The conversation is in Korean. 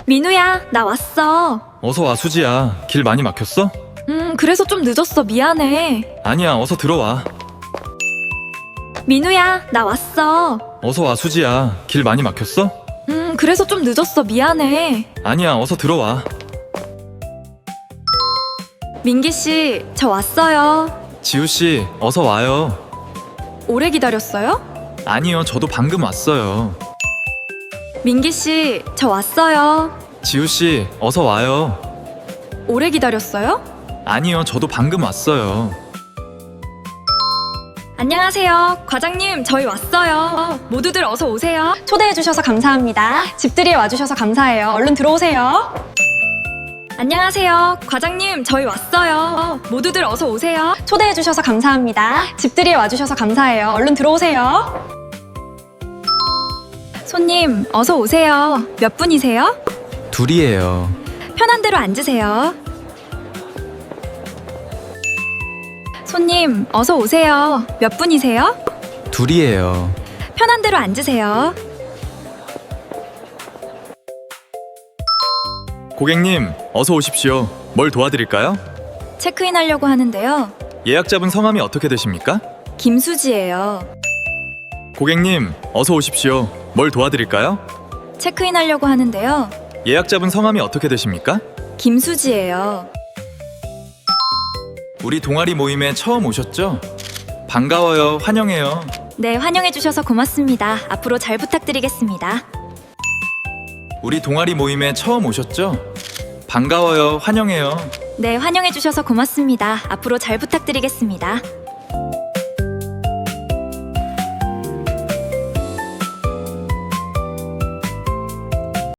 민우야, 나 왔어. 어서 와, 수지야. 길 많이 막혔어? 그래서 좀 늦었어. 미안해. 아니야, 어서 들어와. 민우야, 나 왔어. 어서 와, 수지야. 길 많이 막혔어? 그래서 좀 늦었어. 미안해. 아니야, 어서 들어와. 민기씨, 저 왔어요. 지우씨, 어서 와요. 오래 기다렸어요? 아니요, 저도 방금 왔어요. 민기씨, 저 왔어요. 지우씨, 어서 와요. 오래 기다렸어요? 아니요, 저도 방금 왔어요. 안녕하세요. 과장님, 저희 왔어요. 모두들 어서 오세요. 초대해주셔서 감사합니다. 집들이에 와주셔서 감사해요. 얼른 들어오세요. 안녕하세요. 과장님, 저희 왔어요. 모두들 어서 오세요. 초대해주셔서 감사합니다. 집들이에 와주셔서 감사해요. 얼른 들어오세요. 손님, 어서 오세요. 몇 분이세요? 둘이에요. 편한 대로 앉으세요. 손님, 어서 오세요. 몇 분이세요? 둘이에요. 편한 대로 앉으세요. 고객님, 어서 오십시오. 뭘 도와드릴까요? 체크인 하려고 하는데요. 예약자분 성함이 어떻게 되십니까? 김수지예요. 고객님, 어서 오십시오. 뭘 도와드릴까요? 체크인 하려고 하는데요. 예약자분 성함이 어떻게 되십니까? 김수지예요. 우리 동아리 모임에 처음 오셨죠? 반가워요. 환영해요. 네, 환영해주셔서 고맙습니다. 앞으로 잘 부탁드리겠습니다. 우리 동아리 모임에 처음 오셨죠? 반가워요. 환영해요. 네, 환영해주셔서 고맙습니다. 앞으로 잘 부탁드리겠습니다.